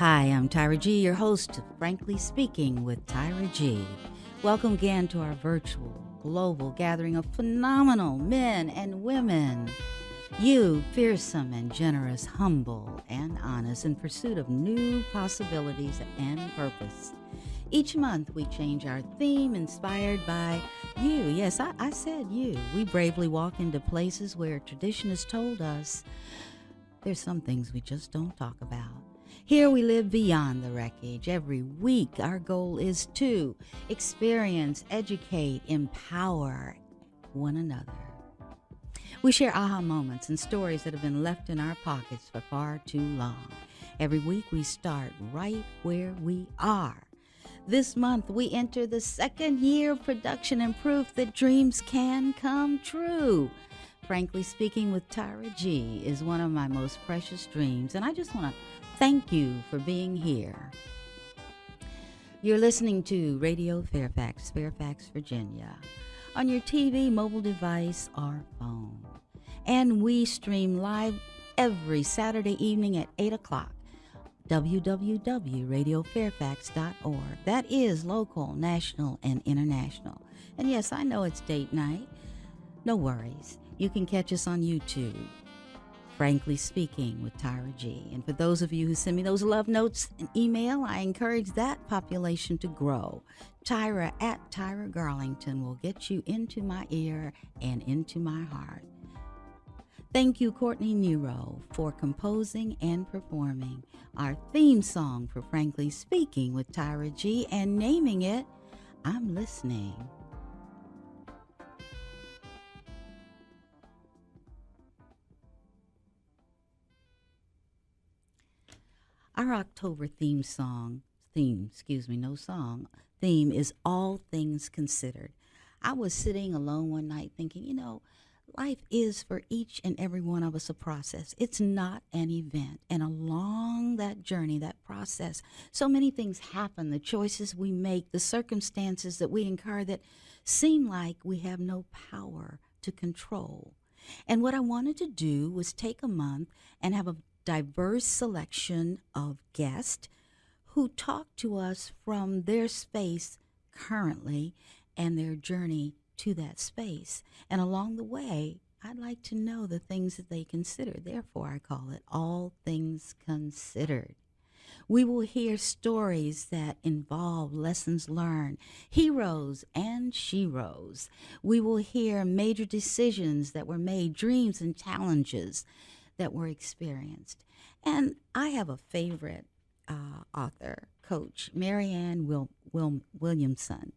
Hi, I'm Tyra G, your host of Frankly Speaking with Tyra G. Welcome again to our virtual, global gathering of phenomenal men and women. You, fearsome and generous, humble and honest, in pursuit of new possibilities and purpose. Each month we change our theme inspired by you. Yes, I said you. We bravely walk into places where tradition has told us there's some things we just don't talk about. Here we live beyond the wreckage. Every week our goal is to experience, educate, empower one another. We share aha moments and stories that have been left in our pockets for far too long. Every week we start right where we are. This month we enter the second year of production and proof that dreams can come true. Frankly Speaking with Tyra G is one of my most precious dreams, and I just want to thank you for being here. You're listening to Radio Fairfax, Virginia, on your TV, mobile device, or phone. And we stream live every Saturday evening at 8 o'clock. www.radiofairfax.org. That is local, national, and international. And yes, I know it's date night. No worries. You can catch us on YouTube. Frankly Speaking with Tyra G. And for those of you who send me those love notes and email, I encourage that population to grow. Tyra at Tyra Garlington will get you into my ear and into my heart. Thank you, Courtney Nero, for composing and performing our theme song for Frankly Speaking with Tyra G and naming it I'm Listening. Our October theme is All Things Considered. I was sitting alone one night thinking, life is for each and every one of us a process. It's not an event. And along that journey, that process, so many things happen, the choices we make, the circumstances that we incur that seem like we have no power to control. And what I wanted to do was take a month and have a diverse selection of guests who talk to us from their space currently and their journey to that space. And along the way, I'd like to know the things that they consider. Therefore, I call it All Things Considered. We will hear stories that involve lessons learned, heroes and sheroes. We will hear major decisions that were made, dreams and challenges that were experienced. And I have a favorite author, coach, Marianne Williamson,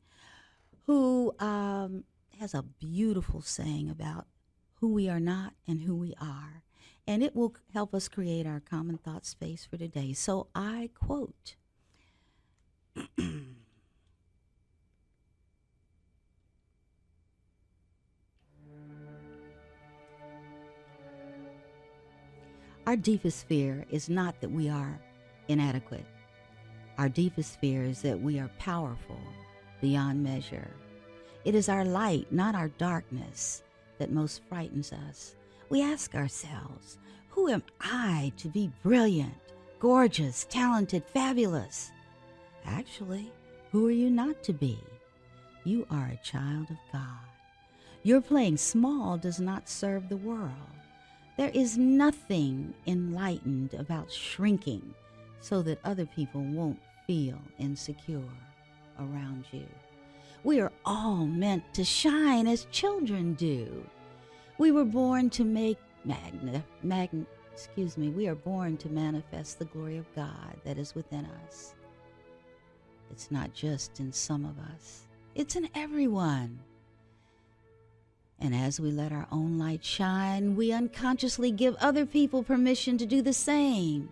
who has a beautiful saying about who we are not and who we are. And it will help us create our common thought space for today. So I quote, our deepest fear is not that we are inadequate. Our deepest fear is that we are powerful beyond measure. It is our light, not our darkness, that most frightens us. We ask ourselves, who am I to be brilliant, gorgeous, talented, fabulous? Actually, who are you not to be? You are a child of God. Your playing small does not serve the world. There is nothing enlightened about shrinking so that other people won't feel insecure around you. We are all meant to shine as children do. We were born to we are born to manifest the glory of God that is within us. It's not just in some of us, it's in everyone. And as we let our own light shine, we unconsciously give other people permission to do the same.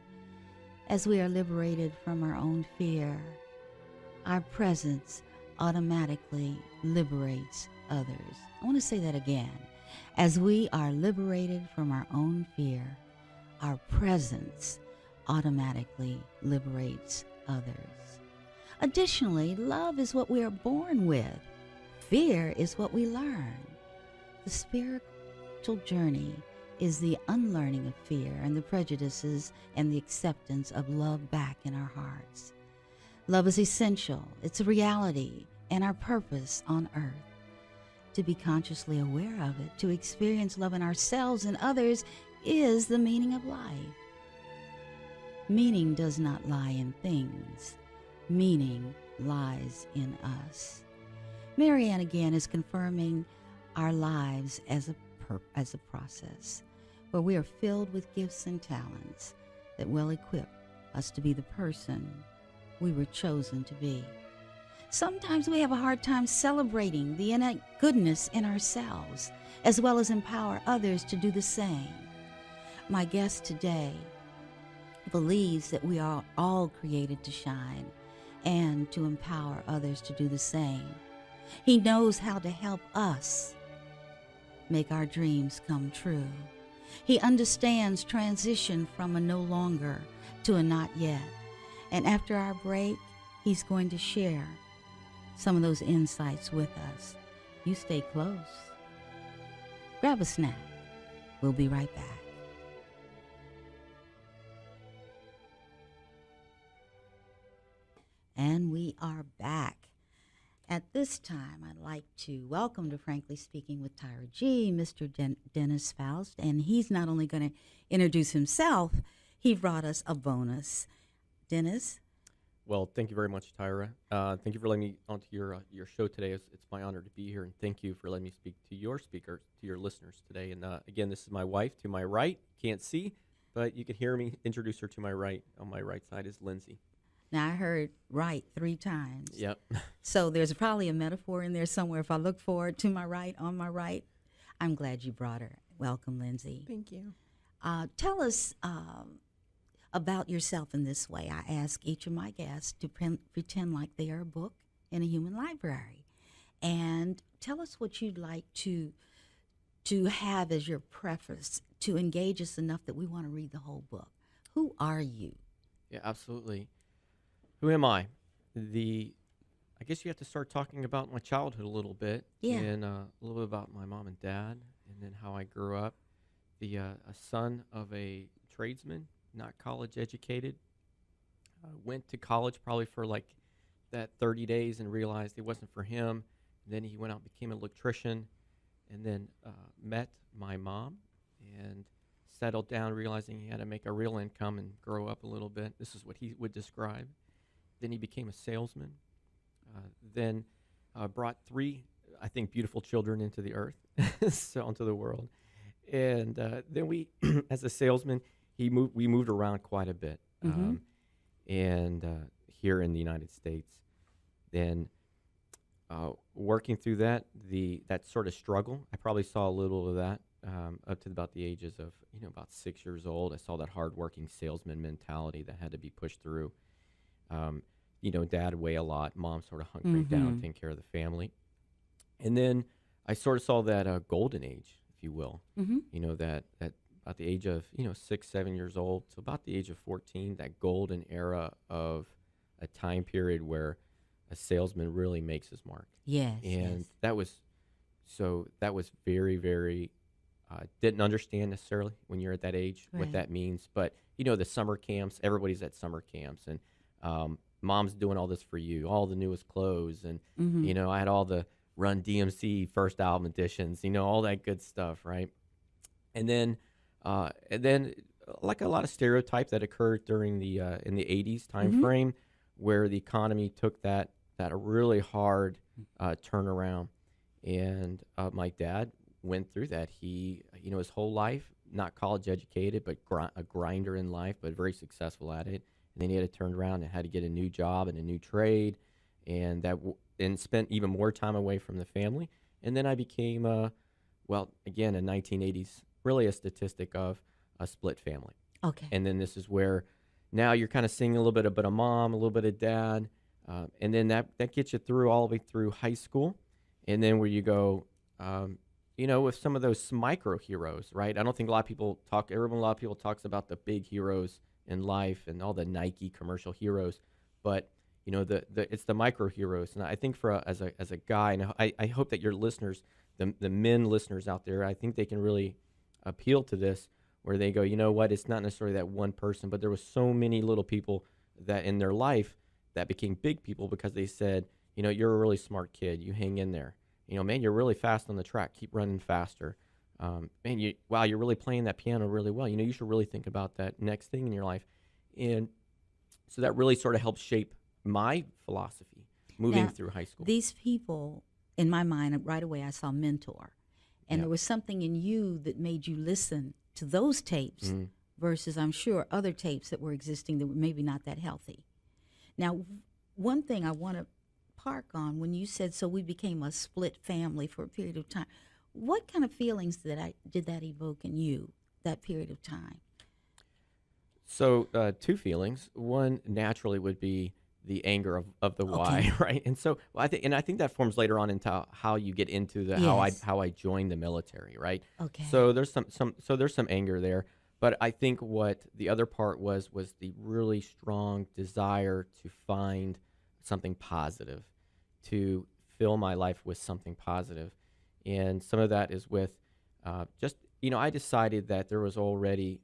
As we are liberated from our own fear, our presence automatically liberates others. I want to say that again. As we are liberated from our own fear, our presence automatically liberates others. Additionally, love is what we are born with. Fear is what we learn. The spiritual journey is the unlearning of fear and the prejudices and the acceptance of love back in our hearts. Love is essential. It's a reality and our purpose on earth. To be consciously aware of it, to experience love in ourselves and others is the meaning of life. Meaning does not lie in things. Meaning lies in us. Marianne again is confirming our lives as a process where we are filled with gifts and talents that well equip us to be the person we were chosen to be. Sometimes we have a hard time celebrating the innate goodness in ourselves, as well as empower others to do the same. My guest today believes that we are all created to shine and to empower others to do the same. He knows how to help us make our dreams come true. He understands transition from a no longer to a not yet. And after our break, he's going to share some of those insights with us. You stay close. Grab a snack. We'll be right back. And we are back. At this time, I'd like to welcome to Frankly Speaking with Tyra G, Mr. Dennis Foutz. And he's not only going to introduce himself, he brought us a bonus. Dennis? Well, thank you very much, Tyra. Thank you for letting me onto your show today. It's my honor to be here, and thank you for letting me speak to your speakers, to your listeners today. And again, this is my wife to my right. Can't see, but you can hear me introduce her to my right. On my right side is Lindsay. Now, I heard right 3 times. Yep. So there's probably a metaphor in there somewhere. If I look forward to my right, on my right, I'm glad you brought her. Welcome, Lindsay. Thank you. Tell us about yourself in this way. I ask each of my guests to pretend like they are a book in a human library. And tell us what you'd like to have as your preface to engage us enough that we want to read the whole book. Who are you? Yeah, absolutely. Who am I? I guess you have to start talking about my childhood a little bit. Yeah. And a little bit about my mom and dad, and then how I grew up. A son of a tradesman, not college educated. Went to college probably for like that 30 days and realized it wasn't for him. Then he went out and became an electrician, and then met my mom and settled down, realizing he had to make a real income and grow up a little bit. This is what he would describe. Then he became a salesman. Then brought 3, I think, beautiful children into the earth, so into the world. And then we, as a salesman, we moved around quite a bit, and here in the United States. Then working through that sort of struggle, I probably saw a little of that up to about the ages of about 6 years old. I saw that hardworking salesman mentality that had to be pushed through. Dad weigh a lot, mom sort of hunkering down, taking care of the family, and then I sort of saw that golden age, if you will. That at the age of 6, 7 years old, so about the age of 14, that golden era of a time period where a salesman really makes his mark. Yes. And that was very, very, didn't understand necessarily when you're at that age what that means. But, the summer camps, everybody's at summer camps, and mom's doing all this for you, all the newest clothes. And, I had all the Run DMC first album editions, all that good stuff, right? And then like a lot of stereotypes that occurred during the in the 80s time frame, where the economy took that really hard turnaround, and my dad went through that. He his whole life, not college educated, but a grinder in life, but very successful at it. And then he had to turn around and had to get a new job and a new trade, and and spent even more time away from the family. And then I became again in 1980s, really a statistic of a split family. Okay. And then this is where now you're kind of seeing a little bit of mom, a little bit of dad, and then that gets you through all the way through high school, and then where you go, with some of those micro heroes, right? I don't think a lot of people talks about the big heroes in life and all the Nike commercial heroes, but it's the micro heroes. And I think as a guy, and I hope that your listeners, the men listeners out there, I think they can really appeal to this, where they go, you know what, it's not necessarily that one person, but there was so many little people that in their life that became big people because they said, you know, you're a really smart kid. You hang in there. You know, man, you're really fast on the track. Keep running faster. Man, wow, you're really playing that piano really well. You know, you should really think about that next thing in your life. And so that really sort of helped shape my philosophy moving Now, through high school. these people, in my mind, right away, I saw mentor. And Yeah. there was something in you that made you listen to those tapes Mhm. versus, I'm sure, other tapes that were existing that were maybe not that healthy. Now, one thing I want to park on when you said, so we became a split family for a period of time. What kind of feelings did that evoke in you, that period of time? So two feelings. One naturally would be the anger of the Okay. why, right? And so I think that forms later on into how you get into the Yes. how I joined the military, right? Okay. So there's there's some anger there, but I think what the other part was the really strong desire to find something positive, to fill my life with something positive, and some of that is with just I decided that there was already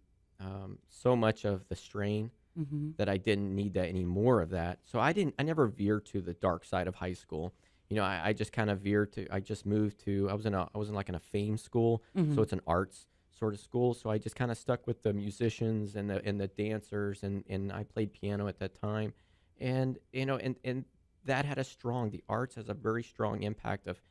so much of the strain Mm-hmm. that I didn't need that any more of that. So I never veered to the dark side of high school. I just kind of veered to, I just moved to, I was in like in a fame school. Mm-hmm. So it's an arts sort of school. So I just kind of stuck with the musicians and the dancers and I played piano at that time. And, and that had the arts has a very strong impact of,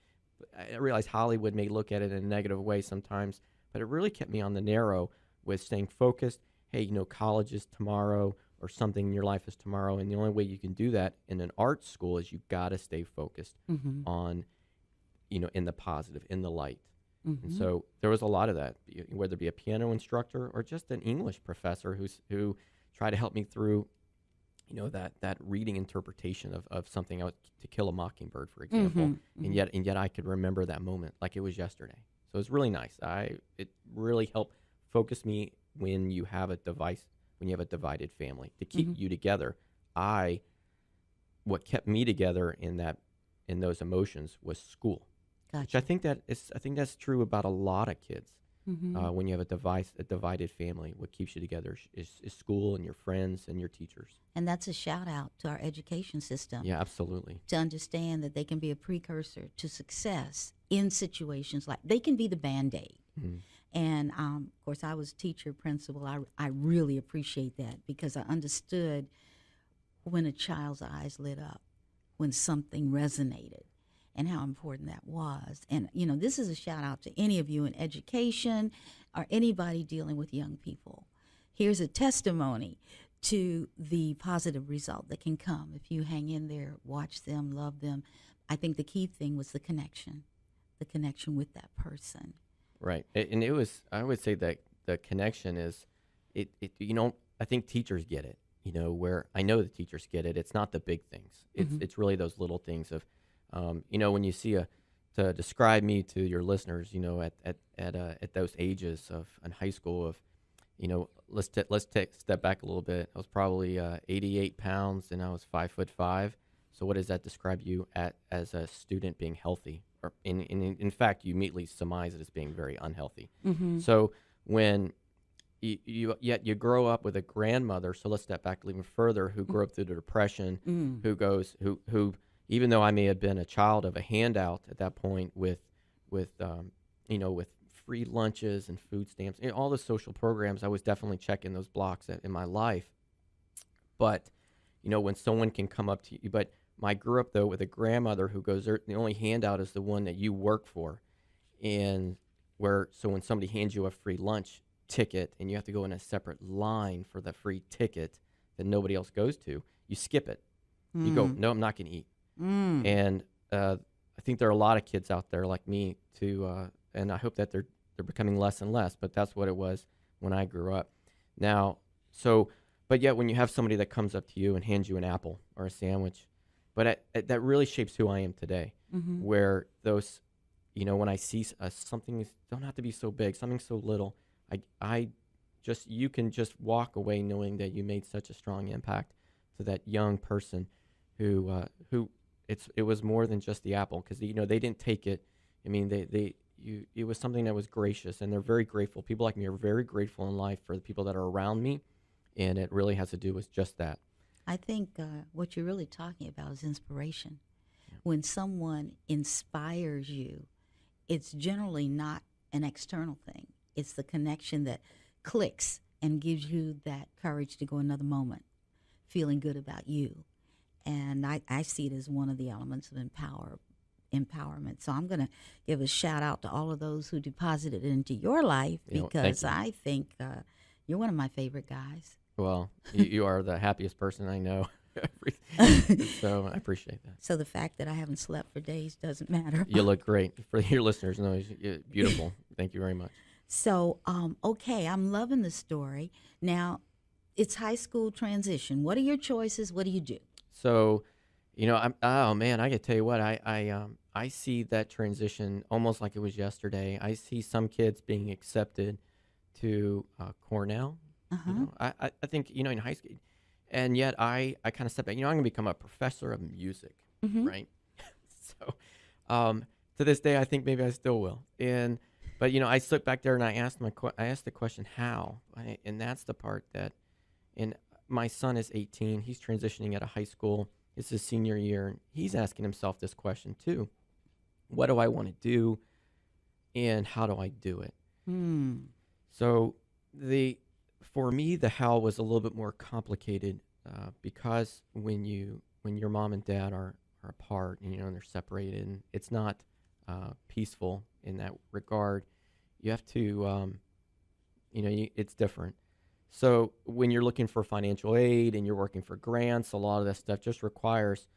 I realize Hollywood may look at it in a negative way sometimes, but it really kept me on the narrow with staying focused. Hey, college is tomorrow or something in your life is tomorrow. And the only way you can do that in an art school is you've got to stay focused Mm-hmm. on, in the positive, in the light. And Mm-hmm. so there was a lot of that, whether it be a piano instructor or just an English professor who tried to help me through, that reading interpretation of something To Kill a Mockingbird, for example. Mm-hmm. And yet I could remember that moment like it was yesterday. So it was really nice. It really helped focus me when you have a divided family to keep Mm-hmm. you together. What kept me together in those emotions was school, which Gotcha. I think that's true about a lot of kids. Mm-hmm. When you have a divided family, what keeps you together is school and your friends and your teachers. And that's a shout out to our education system Yeah, absolutely. to understand that they can be a precursor to success in situations like they can be the band aid. Mhm. And of course, I was teacher, principal. I really appreciate that because I understood when a child's eyes lit up, when something resonated, and how important that was. And, this is a shout out to any of you in education or anybody dealing with young people. Here's a testimony to the positive result that can come if you hang in there, watch them, love them. I think the key thing was the connection with that person. Right. And it was, I would say that the connection is, I think teachers get it, where I know the teachers get it. It's not the big things. Mm-hmm. It's really those little things of, when you see to describe me to your listeners, at those ages of in high school of, let's take step back a little bit. I was probably 88 pounds and I was 5'5". So what does that describe you as a student being healthy? Or in fact, you immediately surmise it as being very unhealthy. Mm-hmm. So when you grow up with a grandmother, so let's step back even further, who grew up through the Depression, Mm. who even though I may have been a child of a handout at that point with with free lunches and food stamps, all the social programs, I was definitely checking those blocks in my life. But when someone can come up to you, but I grew up though with a grandmother who goes, the only handout is the one that you work for, and so when somebody hands you a free lunch ticket and you have to go in a separate line for the free ticket that nobody else goes to, you skip it. You go, Mm. no, I'm not going to eat. Mm. And I think there are a lot of kids out there like me too, and I hope that they're becoming less and less. But that's what it was when I grew up. Now, but yet when you have somebody that comes up to you and hands you an apple or a sandwich, but that really shapes who I am today. Mm-hmm. Where those, when I see something, don't have to be so big, something so little, you can just walk away knowing that you made such a strong impact to that young person who it was more than just the apple, because they didn't take it. I mean, it was something that was gracious, and they're very grateful. People like me are very grateful in life for the people that are around me, and it really has to do with just that. I think what you're really talking about is inspiration. When someone inspires you, it's generally not an external thing. It's the connection that clicks and gives you that courage to go another moment, feeling good about you. And I see it as one of the elements of empowerment. So I'm going to give a shout out to all of those who deposited into your life, because I think you're one of my favorite guys. Well, you are the happiest person I know. So I appreciate that. So the fact that I haven't slept for days doesn't matter. You look great. For your listeners, no, you're beautiful. Thank you very much. So, okay, I'm loving the story. Now, it's high school transition. What are your choices? What do you do? So, oh man, I can tell you what, I see that transition almost like it was yesterday. I see some kids being accepted to Cornell. I think, in high school, and yet I kind of step back. I'm going to become a professor of music, right? So, to this day, I think maybe I still will. But I stood back there and I asked the question, how? And that's the part that, and my son is 18. He's transitioning out of high school. It's his senior year. And he's asking himself this question too. What do I want to do? And how do I do it? So for me, the how was a little bit more complicated because when your mom and dad are apart and they're separated and it's not peaceful in that regard, you have to it's different. So when you're looking for financial aid and you're working for grants, a lot of that stuff just requires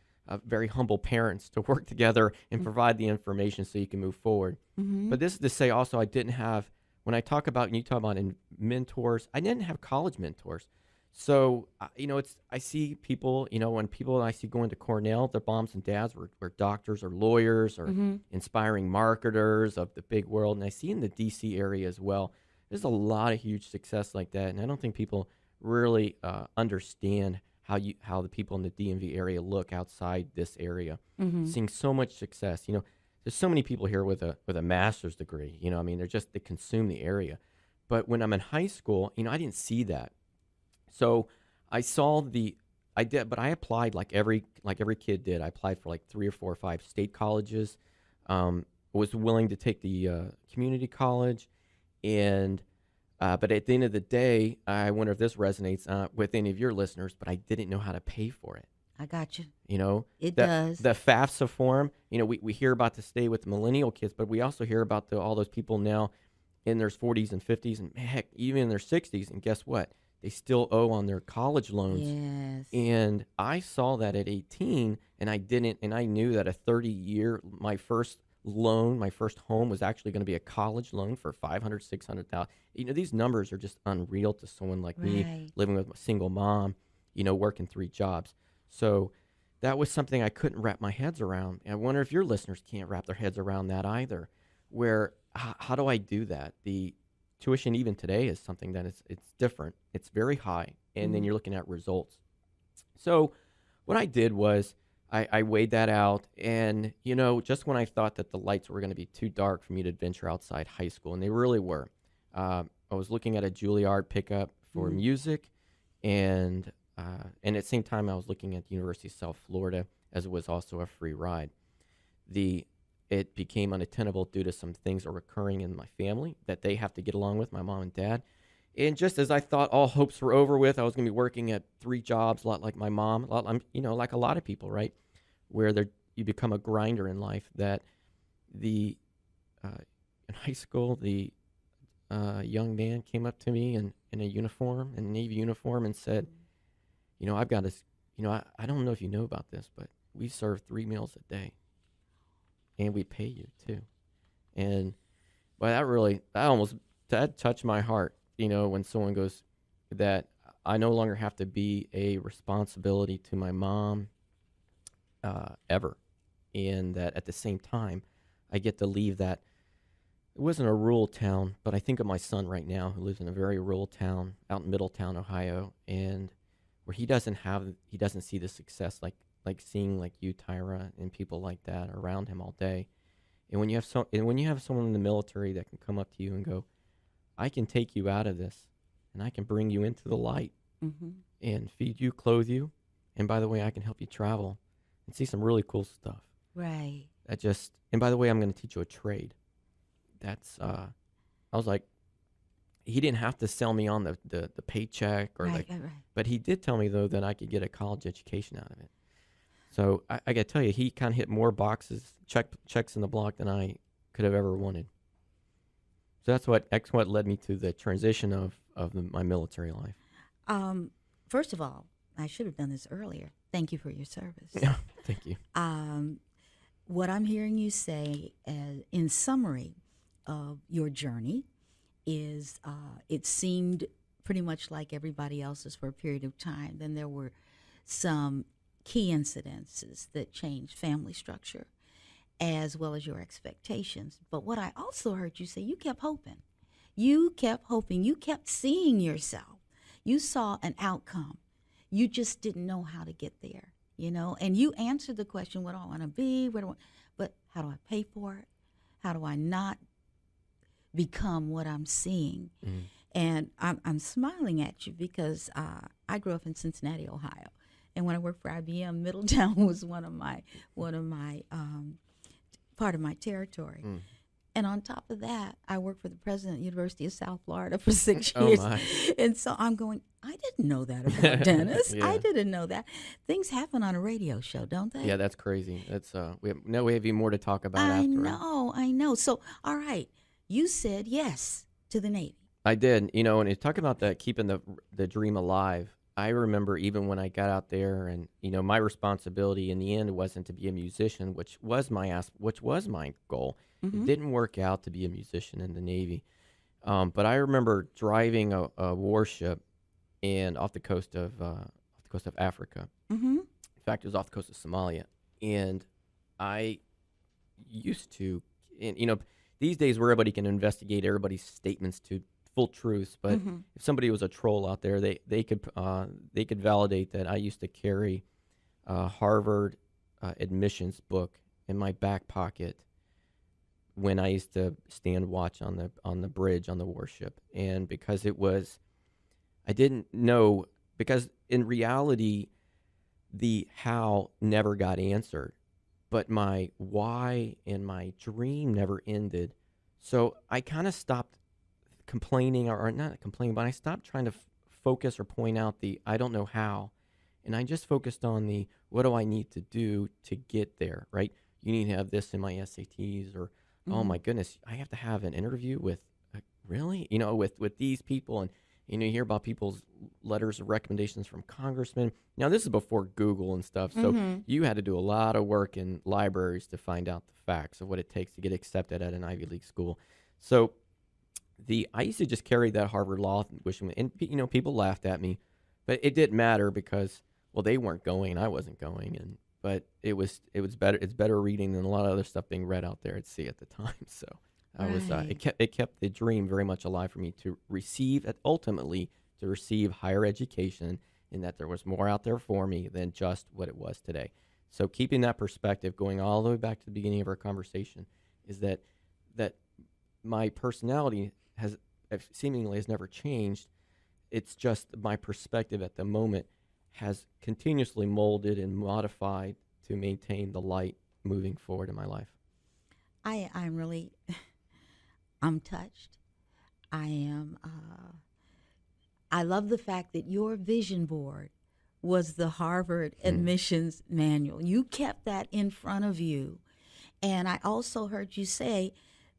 very humble parents to work together and provide the information so you can move forward. But this is to say also I didn't have, when I talk about, and you talk about mentors, I didn't have college mentors. So, I see people, when people I see going to Cornell, their moms and dads were doctors or lawyers or inspiring marketers of the big world. And I see in the D.C. area as well, there's a lot of huge success like that. And I don't think people really understand how the people in the DMV area look outside this area. Seeing so much success, there's so many people here with a master's degree, they consume the area. But when I'm in high school, I didn't see that. So I saw but I applied like every kid did. I applied for like 3 or 4 or 5 state colleges, was willing to take the community college. And but at the end of the day, I wonder if this resonates with any of your listeners, but I didn't know how to pay for it. I got you. It does. The FAFSA form, we hear about the stay with millennial kids, but we also hear about all those people now in their 40s and 50s and heck, even in their 60s. And guess what? They still owe on their college loans. Yes. And I saw that at 18 and I knew that a 30-year, my first loan, my first home was actually going to be a college loan for $500,000, $600,000. These numbers are just unreal to someone like me living with a single mom, working 3 jobs. So that was something I couldn't wrap my heads around. And I wonder if your listeners can't wrap their heads around that either, where how do I do that? The tuition even today is something that it's different. It's very high, and then you're looking at results. So what I did was I weighed that out, and, just when I thought that the lights were going to be too dark for me to venture outside high school, and they really were, I was looking at a Juilliard pickup for music, and at the same time I was looking at the University of South Florida, as it was also a free ride. It became unattainable due to some things that are occurring in my family that they have to get along with, my mom and dad. And just as I thought all hopes were over with, I was going to be working at 3 jobs, a lot like my mom, like a lot of people, right? Where you become a grinder in life. That in high school, the young man came up to me in a uniform, in a Navy uniform, and said, I've got this, I don't know if you know about this, but we serve 3 meals a day. And we pay you too. And that touched my heart, when someone goes that I no longer have to be a responsibility to my mom ever. And that at the same time, I get to leave that. It wasn't a rural town, but I think of my son right now who lives in a very rural town out in Middletown, Ohio, and where he doesn't see the success like seeing like you, Tyra, and people like that around him all day. And when you have someone in the military that can come up to you and go, I can take you out of this, and I can bring you into the light, Mm-hmm. and feed you, clothe you, and by the way, I can help you travel and see some really cool stuff. Right. And by the way, I'm going to teach you a trade. I was like, he didn't have to sell me on the paycheck Right. Right. but he did tell me though that I could get a college education out of it. So I got to tell you, he kind of hit more checks in the block than I could have ever wanted. So that's what led me to the transition of my military life. First of all, I should have done this earlier. Thank you for your service. Yeah, thank you. What I'm hearing you say, in summary of your journey, is it seemed pretty much like everybody else's for a period of time. Then there were some key incidences that changed family structure as well as your expectations. But what I also heard you say, you kept hoping. You kept hoping. You kept seeing yourself. You saw an outcome. You just didn't know how to get there, And you answered the question, what do I want to be? But how do I pay for it? How do I not become what I'm seeing? Mm-hmm. And I'm smiling at you because I grew up in Cincinnati, Ohio. And when I worked for IBM, Middletown was one of my part of my territory. Mm. And on top of that, I worked for the president of the University of South Florida for 6 years. Oh my. And so I'm going, I didn't know that about Dennis. Yeah. I didn't know that. Things happen on a radio show, don't they? Yeah, that's crazy. That's we have even more to talk about I after. I know. So, all right, you said yes to the Navy. I did, and it's talking about keeping the dream alive. I remember even when I got out there, and my responsibility in the end wasn't to be a musician, which was my goal. Mm-hmm. It didn't work out to be a musician in the Navy, but I remember driving a warship, and off the coast of Africa. Mm-hmm. In fact, it was off the coast of Somalia, and I used to, and these days where everybody can investigate everybody's statements to full truths, but mm-hmm. if somebody was a troll out there, they could validate that I used to carry a Harvard admissions book in my back pocket when I used to stand watch on the bridge on the warship, and because I didn't know, because in reality the how never got answered, but my why and my dream never ended. So I kind of stopped complaining, or not complaining, but I stopped trying to focus or point out the I don't know how, and I just focused on the what do I need to do to get there, right? You need to have this in my SATs, or mm-hmm. oh my goodness, I have to have an interview with really, with these people, and you hear about people's letters of recommendations from congressmen. Now this is before Google and stuff, so mm-hmm. you had to do a lot of work in libraries to find out the facts of what it takes to get accepted at an Ivy League school. So I used to just carry that Harvard Law wishing, and people laughed at me, but it didn't matter because they weren't going and I wasn't going, but it was better. It's better reading than a lot of other stuff being read out there at sea at the time. So I was it kept the dream very much alive for me to ultimately receive higher education, and that there was more out there for me than just what it was today. So keeping that perspective, going all the way back to the beginning of our conversation, is that my personality seemingly has never changed. It's just my perspective at the moment has continuously molded and modified to maintain the light moving forward in my life. I'm really, I'm touched. I am, I love the fact that your vision board was the Harvard admissions manual. You kept that in front of you. And I also heard you say,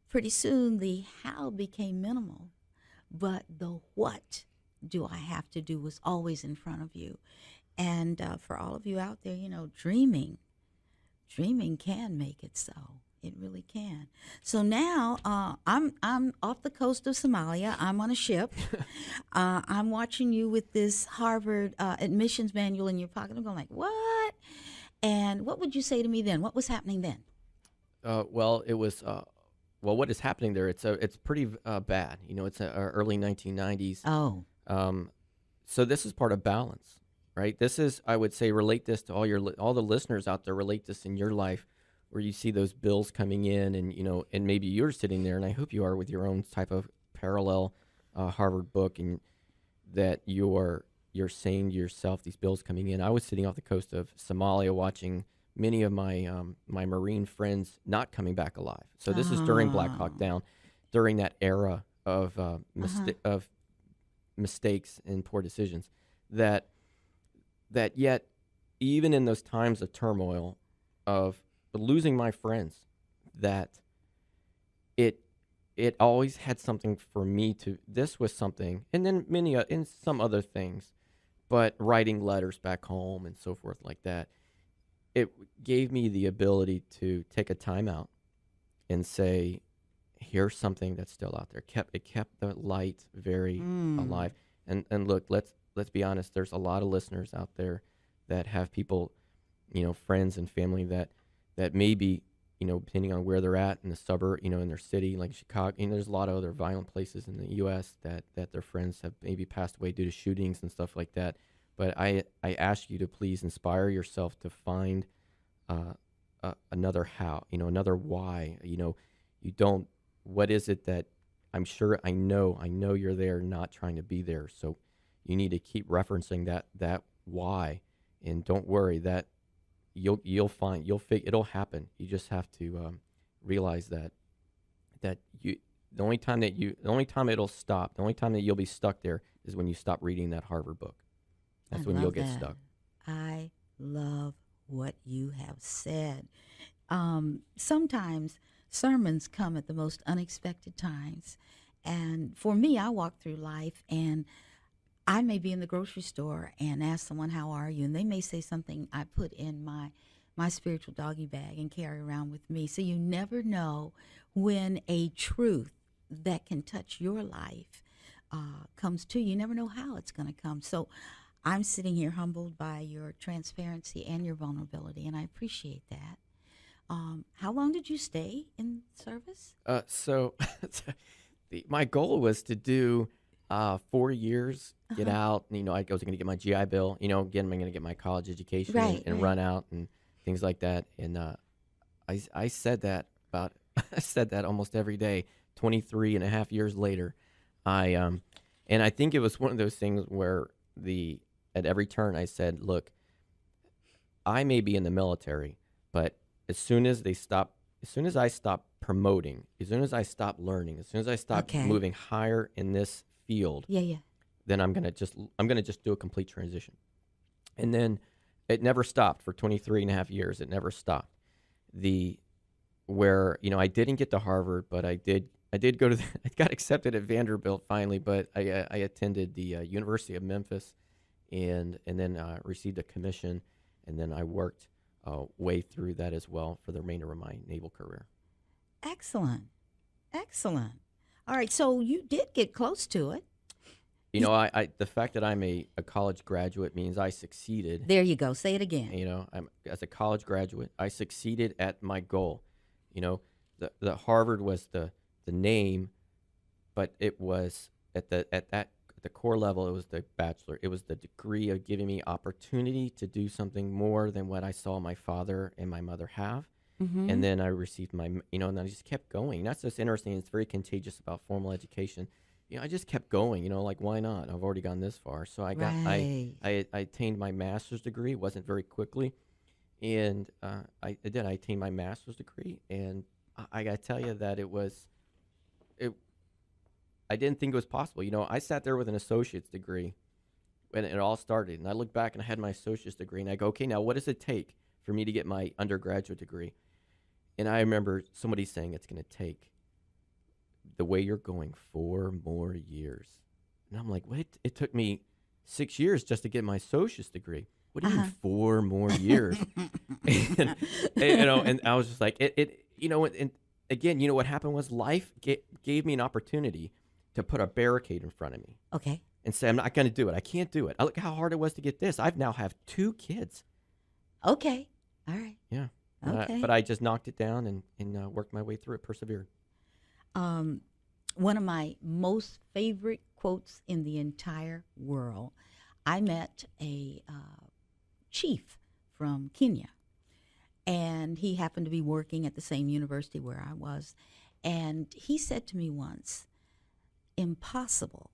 pretty soon the how became minimal, but the what do I have to do was always in front of you. And for all of you out there, dreaming can make it so. It really can. So now I'm off the coast of Somalia. I'm on a ship. I'm watching you with this Harvard admissions manual in your pocket. I'm going like, what? And what would you say to me then? What was happening then? It was. What is happening there? It's pretty bad. It's early 1990s. Oh. So this is part of balance, right? This is, I would say, relate this to all the listeners out there. Relate this in your life. where you see those bills coming in, and and maybe you're sitting there, and I hope you are, with your own type of parallel Harvard book, and that you're saying to yourself, these bills coming in. I was sitting off the coast of Somalia watching many of my my Marine friends not coming back alive. So this is during Black Hawk Oh. Down, during that era of Uh-huh. of mistakes and poor decisions. That yet, even in those times of turmoil, of losing my friends, that it it always had something for me to. This was something, and then many in some other things, but writing letters back home and so forth like that. It gave me the ability to take a time out and say, here's something that's still out there. Kept the light very Mm. alive. And look, let's be honest. There's a lot of listeners out there that have people, friends and family that maybe, depending on where they're at in the suburb, in their city, like Chicago. There's a lot of other violent places in the U.S. that their friends have maybe passed away due to shootings and stuff like that. But I ask you to please inspire yourself to find another how, another why. You don't. What is it that I know you're there, not trying to be there. So you need to keep referencing that why, and don't worry that it'll happen. You just have to realize that you the only time it'll stop, the only time that you'll be stuck there is when you stop reading that Harvard book. I That's when you'll love get that. stuck. I love what you have said. Sometimes sermons come at the most unexpected times. And for me, I walk through life and I may be in the grocery store and ask someone, "How are you?" And they may say something I put in my spiritual doggy bag and carry around with me. So you never know when a truth that can touch your life comes to you. You never know how it's going to come. So I'm sitting here humbled by your transparency and your vulnerability, and I appreciate that. How long did you stay in service? So my goal was to do 4 years, get Uh-huh. out. I was going to get my GI Bill. Again, I'm going to get my college education and, Right, and right. run out and things like that. And I said that about I said that almost every day. 23 and a half years later, I and I think it was one of those things where the at every turn I said, look, I may be in the military, but as soon as I stop promoting, as soon as I stop learning, as soon as I stop Okay. moving higher in this field, Yeah, yeah. then I'm gonna just do a complete transition. And then it never stopped for 23 and a half years. It never stopped. The where I didn't get to Harvard, but I did go to I got accepted at Vanderbilt finally, but I attended the University of Memphis, and then received a commission, and then I worked way through that as well for the remainder of my naval career. Excellent. Excellent. All right, so you did get close to it. I the fact that I'm a college graduate means I succeeded. There you go. Say it again. I'm as a college graduate, I succeeded at my goal. You know, the Harvard was the name, but it was at the core level, it was the bachelor. It was the degree of giving me opportunity to do something more than what I saw my father and my mother have. Mm-hmm. And then I received and I just kept going. That's just interesting. It's very contagious about formal education. I just kept going. Like, why not? I've already gone this far. So I got Right. I attained my master's degree. It wasn't very quickly, and I did. I attained my master's degree, and I got to tell you that it. I didn't think it was possible. I sat there with an associate's degree when it all started, and I look back and I had my associate's degree, and I go, okay, now what does it take for me to get my undergraduate degree? And I remember somebody saying it's going to take the way you're going 4 more years. And I'm like, what? It took me 6 years just to get my associate's degree. What do you mean Uh-huh. 4 more years? And I was just like, and again, what happened was life gave me an opportunity to put a barricade in front of me Okay. and say, I'm not going to do it. I can't do it. I look how hard it was to get this. I've now have 2 kids. Okay. All right. Yeah. Okay. But I just knocked it down and worked my way through it, persevered. Um, One of my most favorite quotes in the entire world. I met a chief from Kenya, and he happened to be working at the same university where I was. And he said to me once, impossible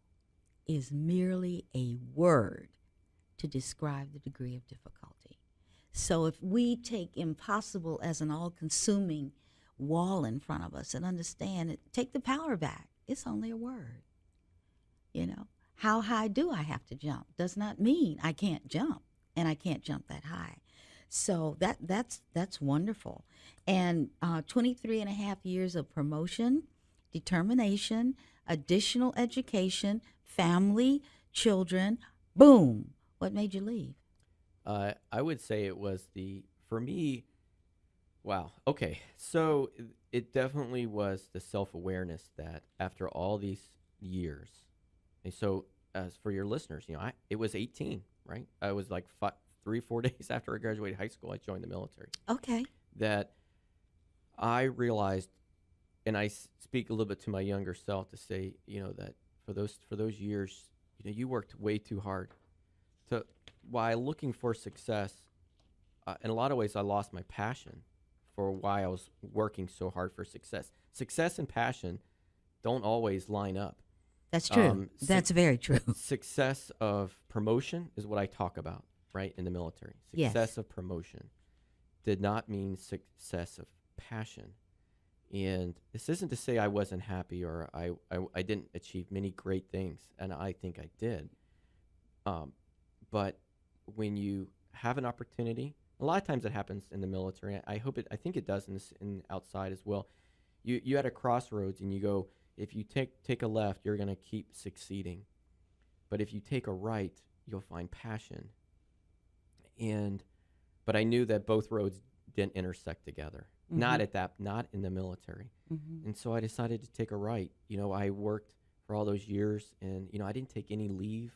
is merely a word to describe the degree of difficulty. So if we take impossible as an all-consuming wall in front of us and understand it, take the power back. It's only a word. You know, how high do I have to jump? Does not mean I can't jump, and I can't jump that high. So that's wonderful. And 23 and a half years of promotion, determination, additional education, family, children, boom. What made you leave? I would say it was for me, wow. Okay. So it definitely was the self-awareness that after all these years, and so as for your listeners, it was 18, right? I was like 3-4 days after I graduated high school, I joined the military. Okay. That I realized, and I speak a little bit to my younger self to say, that for those years, you worked way too hard. While looking for success, in a lot of ways, I lost my passion for why I was working so hard for success. Success and passion don't always line up. That's true. That's very true. Success of promotion is what I talk about, right, in the military. Yes. Success of promotion did not mean success of passion. And this isn't to say I wasn't happy or I didn't achieve many great things, and I think I did. But when you have an opportunity, a lot of times it happens in the military. I think it does in outside as well. You at a crossroads and you go, if you take a left, you're going to keep succeeding. But if you take a right, you'll find passion. But I knew that both roads didn't intersect together. Mm-hmm. Not in the military. Mm-hmm. And so I decided to take a right. I worked for all those years, and I didn't take any leave.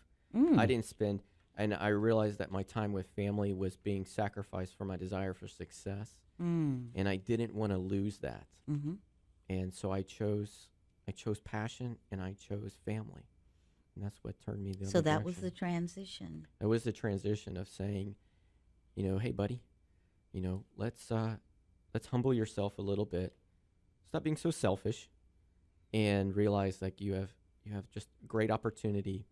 I didn't spend, and I realized that my time with family was being sacrificed for my desire for success, and I didn't want to lose that. Mm-hmm. And so I chose passion, and I chose family, and that's what turned me the other So that direction. was the transition. That was the transition of saying, hey, buddy, let's humble yourself a little bit. Stop being so selfish, and realize like you have just great opportunity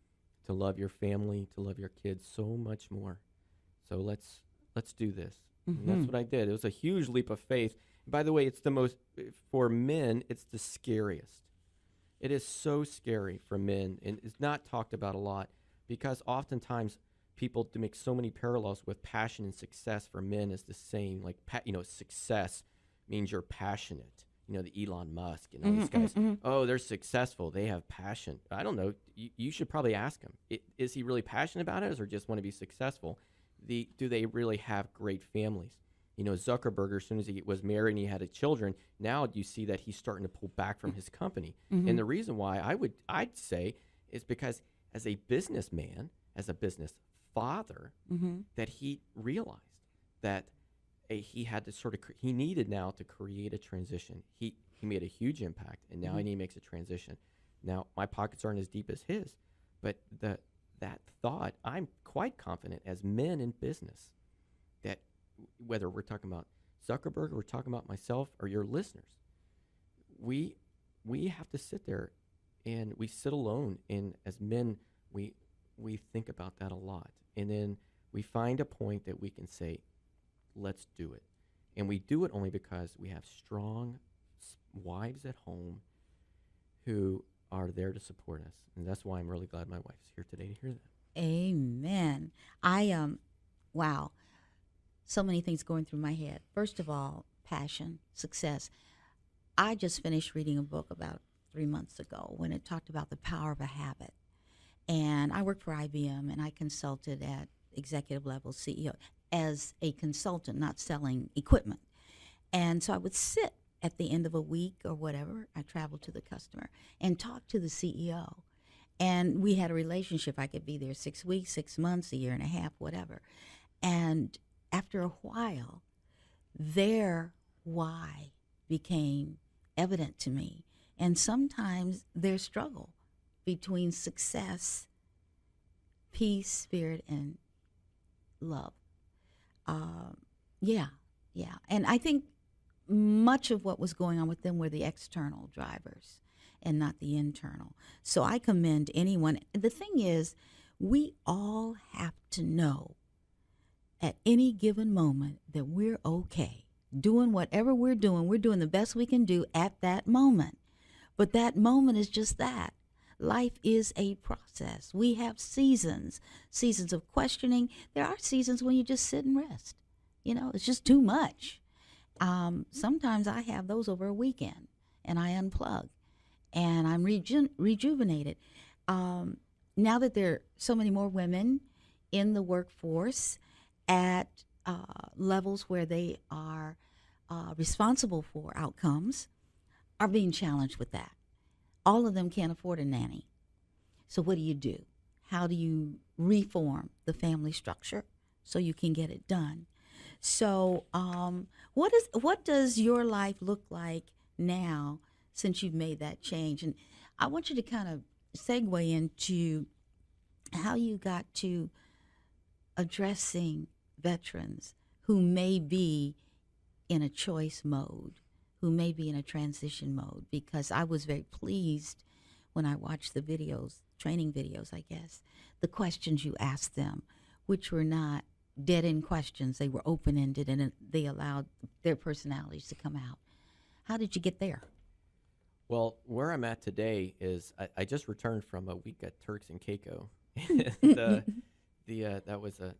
to love your family, to love your kids so much more. So let's do this. Mm-hmm. And that's what I did. It was a huge leap of faith. By the way, it's for men, it's the scariest. It is so scary for men, and it's not talked about a lot because oftentimes people make so many parallels with passion and success for men is the same. Like, success means you're passionate. The Elon Musk and all these guys. Mm-hmm. Oh, they're successful. They have passion. I don't know. You should probably ask him. Is he really passionate about it or just want to be successful? Do they really have great families? Zuckerberg, as soon as he was married and he had children, now you see that he's starting to pull back from his company. Mm-hmm. And the reason why I'd say is because as a businessman, as a business father, mm-hmm. that he realized that he had to he needed now to create a transition. He made a huge impact, and now mm-hmm. he makes a transition. Now, my pockets aren't as deep as his, but that thought, I'm quite confident as men in business that whether we're talking about Zuckerberg or we're talking about myself or your listeners, we have to sit there and we sit alone, and as men, we think about that a lot. And then we find a point that we can say, let's do it. And we do it only because we have strong wives at home who are there to support us. And that's why I'm really glad my wife's here today to hear that. Amen. Wow. So many things going through my head. First of all, passion, success. I just finished reading a book about 3 months ago when it talked about the power of a habit. And I worked for IBM, and I consulted at executive level CEO as a consultant, not selling equipment. And so I would sit at the end of a week or whatever, I traveled to the customer and talk to the CEO. And we had a relationship. I could be there 6 weeks, 6 months, a year and a half, whatever. And after a while, their why became evident to me. And sometimes their struggle between success, peace, spirit, and love. Yeah. And I think much of what was going on with them were the external drivers and not the internal. So I commend anyone. The thing is, we all have to know at any given moment that we're okay. Doing whatever we're doing the best we can do at that moment. But that moment is just that. Life is a process. We have seasons, seasons of questioning. There are seasons when you just sit and rest. You know, it's just too much. Sometimes I have those over a weekend and I unplug and I'm rejuvenated. Now that there are so many more women in the workforce at levels where they are responsible for outcomes, are being challenged with that. All of them can't afford a nanny. So what do? How do you reform the family structure so you can get it done? So what does your life look like now since you've made that change? And I want you to kind of segue into how you got to addressing veterans who may be in a choice mode, who may be in a transition mode, because I was very pleased when I watched the videos, training videos, I guess, the questions you asked them, which were not dead-end questions. They were open-ended, and they allowed their personalities to come out. How did you get there? Well, where I'm at today is I just returned from a week at Turks and Caicos. And, that was a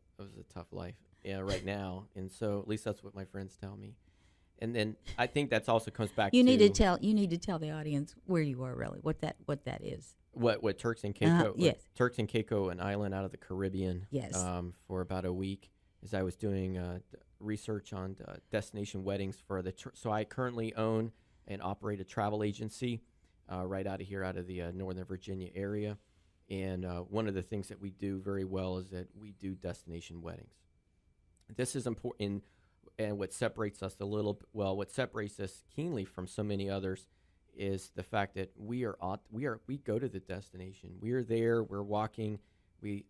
tough life, right now, and so at least that's what my friends tell me. And then I think that's also comes back You to need to tell the audience where you are, really, what that is. what Turks and Caicos. Yes. Turks and Caicos, an island out of the Caribbean. Yes. For about a week, as I was doing research on destination weddings for so I currently own and operate a travel agency right out of here, out of the Northern Virginia area. And one of the things that we do very well is that we do destination weddings. This is important, and what separates us what separates us keenly from so many others is the fact that we go to the destination. We are there. We're walking.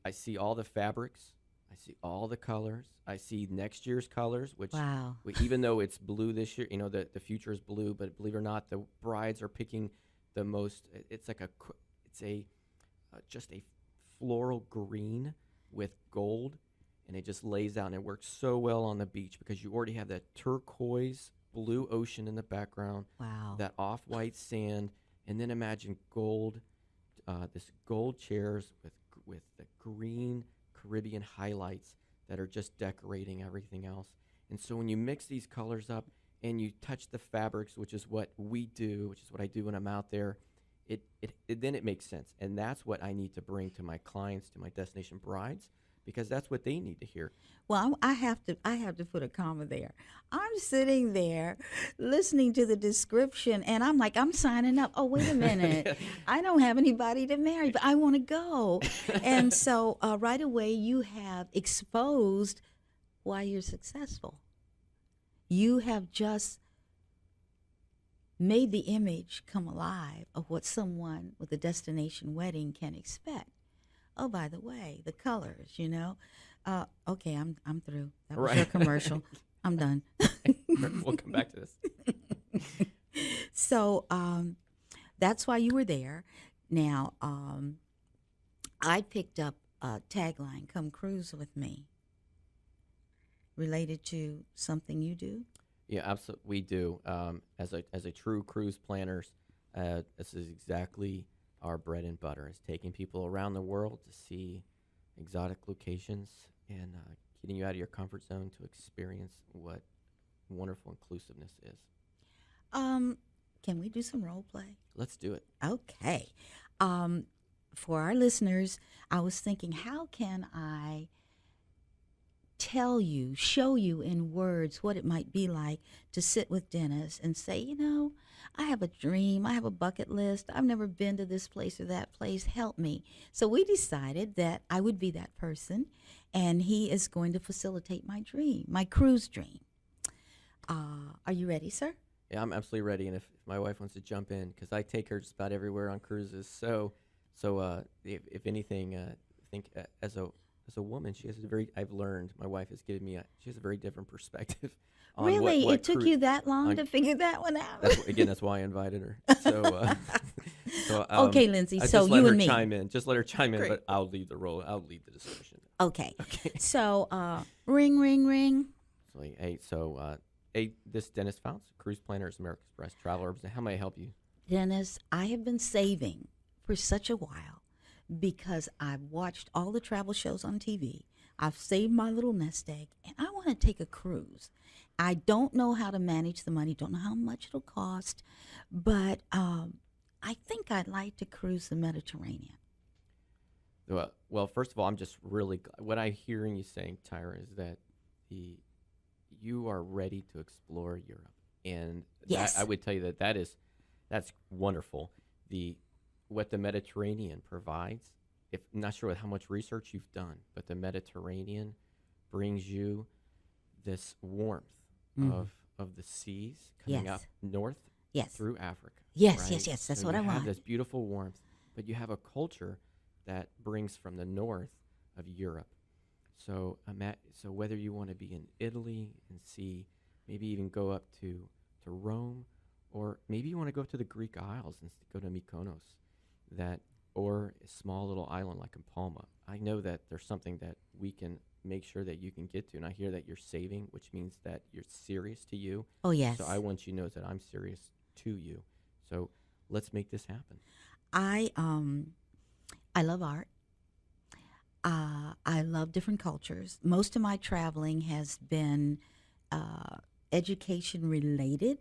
I see all the fabrics. I see all the colors. I see next year's colors, which wow. Even though it's blue this year, the future is blue, but believe it or not, the brides are picking the most. It's just a floral green with gold, and it just lays out, and it works so well on the beach because you already have that turquoise blue ocean in the background. Wow. That off-white sand, and then imagine gold, this gold chairs with the green Caribbean highlights that are just decorating everything else. And so when you mix these colors up and you touch the fabrics, which is what we do, which is what I do when I'm out there, then it makes sense. And that's what I need to bring to my clients, to my destination brides, because that's what they need to hear. Well, I have to put a comma there. I'm sitting there listening to the description, and I'm like, I'm signing up. Oh, wait a minute. I don't have anybody to marry, but I want to go. And so right away, you have exposed why you're successful. You have just made the image come alive of what someone with a destination wedding can expect. Oh, by the way, the colors, Okay, I'm through. That was your commercial. I'm done. We'll come back to this. So that's why you were there. Now, I picked up a tagline, "Come cruise with me," related to something you do. Yeah, absolutely, we do. As a true cruise planners, this is exactly our bread and butter, is taking people around the world to see exotic locations and getting you out of your comfort zone to experience what wonderful inclusiveness is. Can we do some role play? Let's do it. Okay. For our listeners, I was thinking, how can I show you in words what it might be like to sit with Dennis and say, I have a dream, I have a bucket list, I've never been to this place or that place, help me. So we decided that I would be that person, and he is going to facilitate my dream, my cruise dream. Are you ready, sir? Yeah, I'm absolutely ready, and if my wife wants to jump in, because I take her just about everywhere on cruises, so if anything, I think as as a woman, she has a very. I've learned. My wife has given me. She has a very different perspective on Really? what It took you that long on to figure that one out? That's why I invited her. So, Okay, Lindsay, I so just let you her and me. chime in. Just let her chime in, Great. but I'll lead the role. I'll lead the discussion. Okay. Okay. So, ring, ring, ring. So, this Dennis Foutz, Cruise Planners, American Express Traveler. How may I help you? Dennis, I have been saving for such a while because I've watched all the travel shows on TV. I've saved my little nest egg, and I want to take a cruise. I don't know how to manage the money, don't know how much it'll cost, but I think I'd like to cruise the Mediterranean. Well, first of all, I'm just really what I'm hearing you saying, Tyra, is that you are ready to explore Europe, and Yes. I would tell you that's wonderful. What the Mediterranean provides. If I'm not sure how much research you've done, but the Mediterranean brings you this warmth of the seas coming Yes. up north Yes. through Africa. Yes, right? yes, yes. That's So what you I have want. this beautiful warmth, but you have a culture that brings from the north of Europe. So so whether you want to be in Italy and see, maybe even go up to Rome, or maybe you want to go to the Greek Isles and go to Mykonos, or a small little island like in Palma. I know that there's something that we can make sure that you can get to, and I hear that you're saving, which means that you're serious to you. Oh, yes. So I want you to know that I'm serious to you. So let's make this happen. I love art. I love different cultures. Most of my traveling has been education related.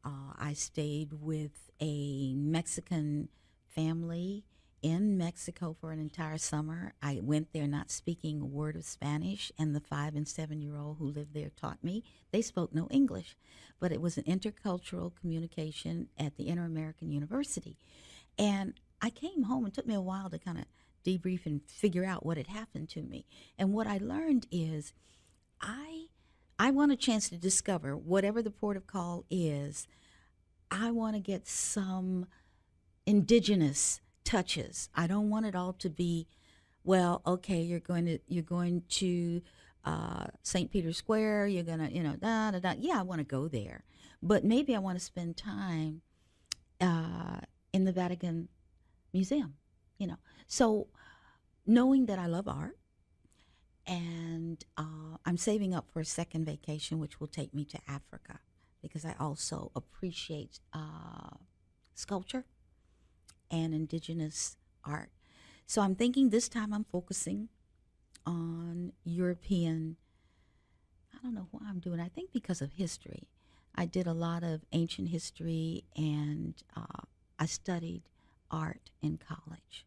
I stayed with a Mexican family in Mexico for an entire summer. I went there not speaking a word of Spanish, and the 5 and 7-year-old who lived there taught me. They spoke no English, but it was an intercultural communication at the Inter-American University. And I came home, and it took me a while to kind of debrief and figure out what had happened to me. And what I learned is I want a chance to discover whatever the port of call is. I want to get some indigenous touches. I don't want it all to be, well, okay, you're going to St. Peter's Square. You're gonna, da da da. Yeah, I want to go there, but maybe I want to spend time in the Vatican Museum. So knowing that I love art, and I'm saving up for a second vacation, which will take me to Africa, because I also appreciate sculpture and indigenous art. So I'm thinking this time I'm focusing on European. I don't know why I'm doing it. I think because of history. I did a lot of ancient history, and I studied art in college.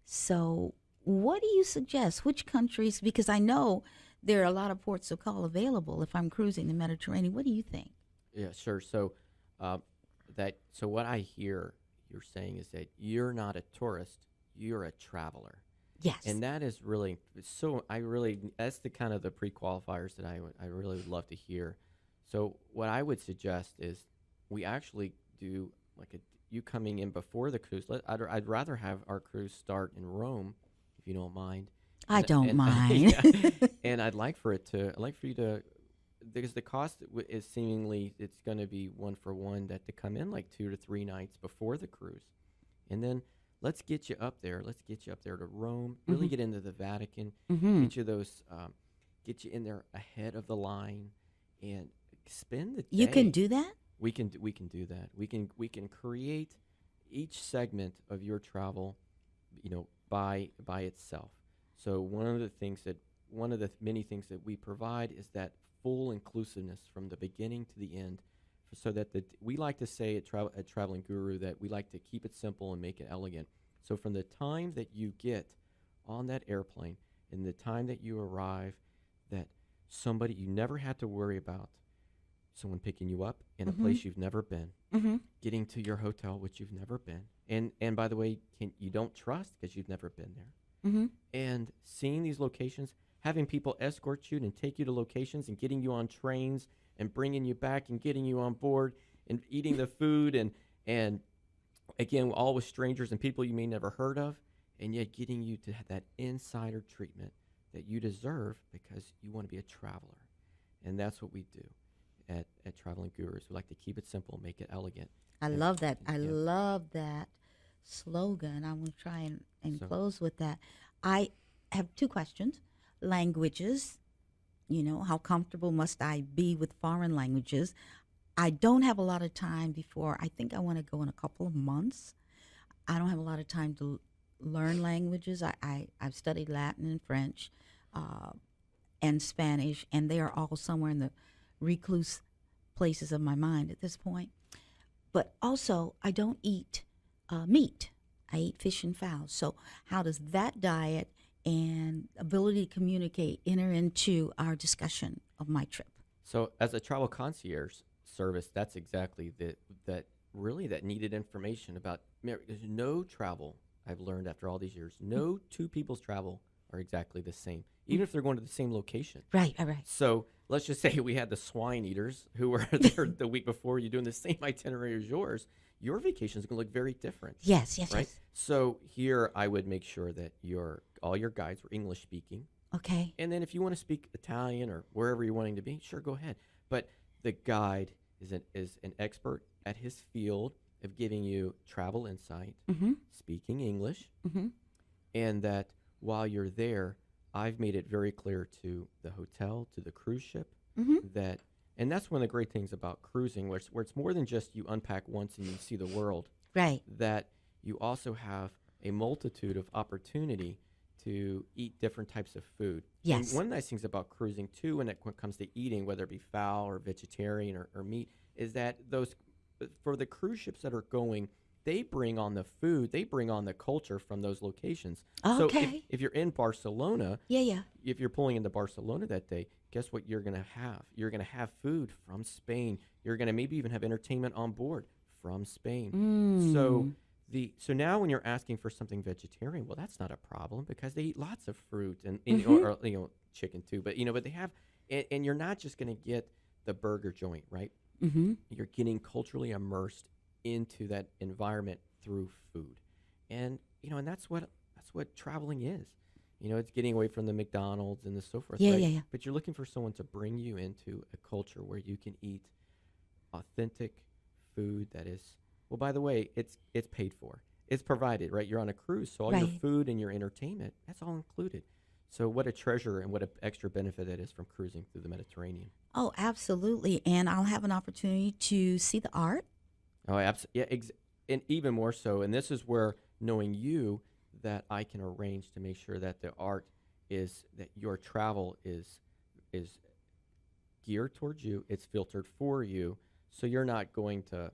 So what do you suggest? Which countries? Because I know there are a lot of ports of call available if I'm cruising the Mediterranean. What do you think? Yeah, sure. So what I hear you're saying is that you're not a tourist, you're a traveler. Yes. And that is really that's the kind of the pre-qualifiers that I really would love to hear. So what I would suggest is we actually do you coming in before the cruise. I'd rather have our cruise start in Rome, if you don't mind. I don't mind. Yeah. And I'd like for you to, because the cost is seemingly it's going to be one for one, that to come in like 2 to 3 nights before the cruise, and then let's get you up there. Let's get you up there to Rome. Really get into the Vatican. Get you get you in there ahead of the line, and spend the day. You can do that? We can do that. We can create each segment of your travel, by itself. So one of the many things that we provide is that full inclusiveness from the beginning to the end, so that we like to say at Traveling Guru that we like to keep it simple and make it elegant. So from the time that you get on that airplane and the time that you arrive, that somebody you never had to worry about, someone picking you up in a place you've never been, getting to your hotel, which you've never been, and by the way, you don't trust because you've never been there, and seeing these locations, having people escort you and take you to locations, and getting you on trains and bringing you back and getting you on board and eating the food, and again, all with strangers and people you may never heard of, and yet getting you to have that insider treatment that you deserve because you want to be a traveler. And that's what we do at Traveling Gurus. We like to keep it simple, make it elegant. I And- love that. and- I yeah. love that slogan. I'm going to try and So- close with that. I have two questions. Languages, how comfortable must I be with foreign languages? I don't have a lot of time before. I think I want to go in a couple of months. I don't have a lot of time to learn languages. I've studied Latin and French uh, and Spanish, and they are all somewhere in the recluse places of my mind at this point. But also, I don't eat meat. I eat fish and fowl. So how does that diet and ability to communicate enter into our discussion of my trip? So as a travel concierge service, that's exactly that needed information about. There's no travel I've learned after all these years. No two people's travel are exactly the same, even if they're going to the same location. Right, all right. So let's just say we had the swine eaters who were there the week before you doing the same itinerary as yours. Your vacation is going to look very different. Yes, right? yes. So here I would make sure that all your guides were English speaking. Okay. And then if you want to speak Italian or wherever you're wanting to be, sure, go ahead. But the guide is an expert at his field of giving you travel insight, Mm-hmm. speaking English, Mm-hmm. and that while you're there, I've made it very clear to the hotel, to the cruise ship, Mm-hmm. that, and that's one of the great things about cruising, where it's more than just you unpack once and you see the world, Right. that you also have a multitude of opportunity to eat different types of food. Yes. And one of the nice things about cruising, too, when it comes to eating, whether it be fowl or vegetarian or meat, is that for the cruise ships that are going, they bring on the food, they bring on the culture from those locations. So Okay. if you're in Barcelona, Yeah, yeah. if you're pulling into Barcelona that day, guess what you're going to have? You're going to have food from Spain. You're going to maybe even have entertainment on board from Spain. Mm. So now when you're asking for something vegetarian, well, that's not a problem because they eat lots of fruit and or chicken too. But but they have, and you're not just going to get the burger joint, right? Mm-hmm. You're getting culturally immersed into that environment through food, and and that's what traveling is. It's getting away from the McDonald's and the so forth. Yeah, right? yeah, yeah. But you're looking for someone to bring you into a culture where you can eat authentic food that is. Well, by the way, it's paid for. It's provided, right? You're on a cruise, so all your Right. food and your entertainment, that's all included. So what a treasure and what an extra benefit that is from cruising through the Mediterranean. Oh, absolutely. And I'll have an opportunity to see the art. Oh, absolutely. Yeah, and even more so. And this is where knowing you, that I can arrange to make sure that the art that your travel is geared towards you. It's filtered for you. So you're not going to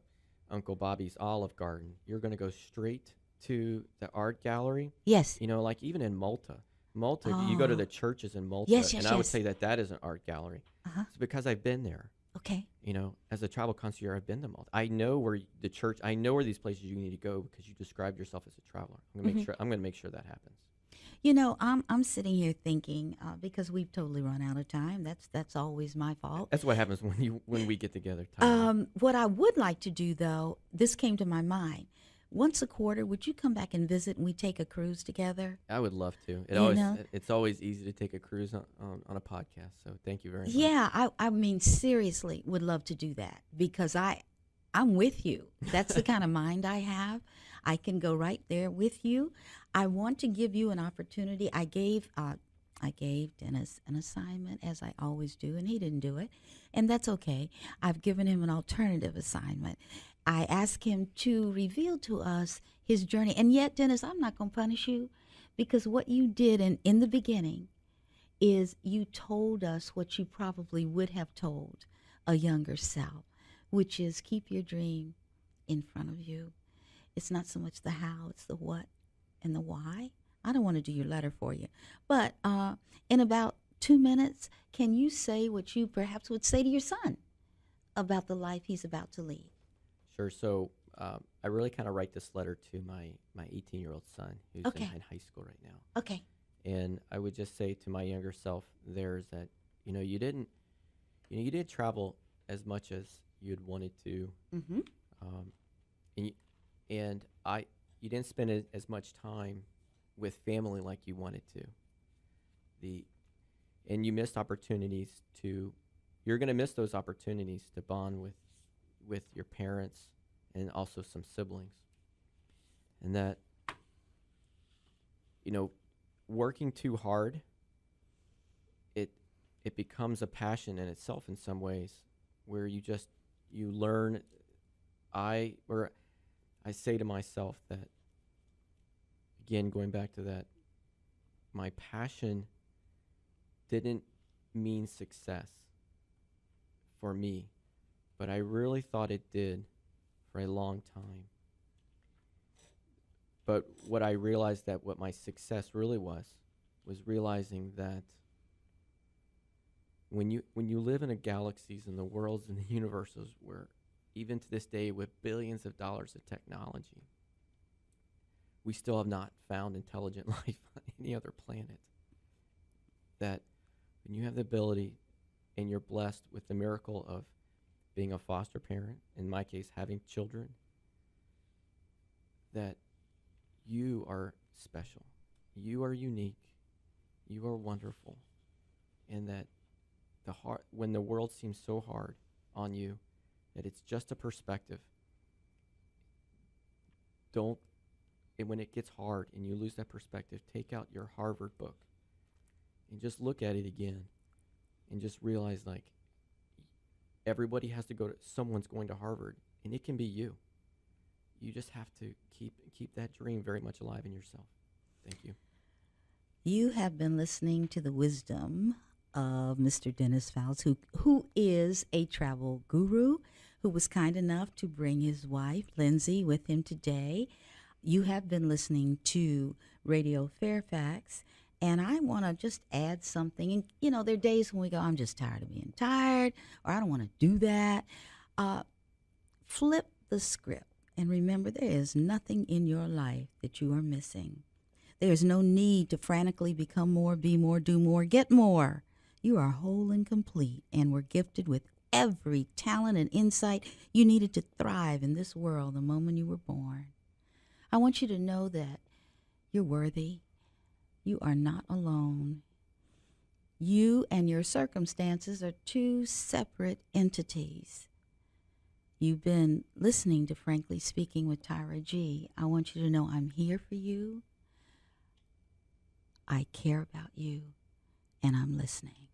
Uncle Bobby's Olive Garden. You're going to go straight to the art gallery. Yes. Like even in Malta, you go to Oh. the churches in Malta, Yes, yes, and I would yes. say that is an art gallery. Uh-huh. It's because I've been there. Okay. As a travel concierge, I've been to Malta. I know where I know where these places you need to go because you described yourself as a traveler. I'm going to make sure that happens. I'm sitting here thinking because we've totally run out of time. That's always my fault. That's what happens when we get together. Tyra. What I would like to do, though, this came to my mind. Once a quarter, would you come back and visit and we take a cruise together? I would love to. It's always easy to take a cruise on a podcast. So thank you very much. Yeah, I mean, seriously, would love to do that because I'm with you. That's the kind of mind I have. I can go right there with you. I want to give you an opportunity. I gave Dennis an assignment, as I always do, and he didn't do it, and that's okay. I've given him an alternative assignment. I asked him to reveal to us his journey, and yet, Dennis, I'm not going to punish you because what you did in the beginning is you told us what you probably would have told a younger self, which is keep your dream in front of you. It's not so much the how, it's the what and the why. I don't want to do your letter for you. But in about 2 minutes, can you say what you perhaps would say to your son about the life he's about to lead? Sure. So I really kind of write this letter to my 18-year-old son who's Okay. in high school right now. Okay. And I would just say to my younger self, there's that, you didn't travel as much as you'd wanted to, Mm-hmm. you didn't spend as much time with family like you wanted to. the and you missed opportunities to you're going to miss those opportunities to bond with your parents and also some siblings. And that, you know, working too hard, it becomes a passion in itself in some ways, where you learn. I say to myself that, again, going back to that, my passion didn't mean success for me, but I really thought it did for a long time. But what I realized, that what my success really was realizing that when you live in a galaxies and the worlds and the universes where even to this day with billions of dollars of technology, we still have not found intelligent life on any other planet. That when you have the ability and you're blessed with the miracle of being a foster parent, in my case, having children, that you are special, you are unique, you are wonderful, and that when the world seems so hard on you, that it's just a perspective. And when it gets hard and you lose that perspective, take out your Harvard book and just look at it again and just realize, like, everybody has to someone's going to Harvard, and it can be you. You just have to keep that dream very much alive in yourself. Thank you. You have been listening to the wisdom of Mr. Dennis Foutz, who is a travel guru, who was kind enough to bring his wife, Lindsay, with him today. You have been listening to Radio Fairfax, and I want to just add something. And, you know, there are days when we go, I'm just tired of being tired, or I don't want to do that. Flip the script and remember, there is nothing in your life that you are missing. There is no need to frantically become more, be more, do more, get more. You are whole and complete, and were gifted with every talent and insight you needed to thrive in this world the moment you were born. I want you to know that you're worthy. You are not alone. You and your circumstances are two separate entities. You've been listening to Frankly Speaking with Tyra G. I want you to know I'm here for you. I care about you, and I'm listening.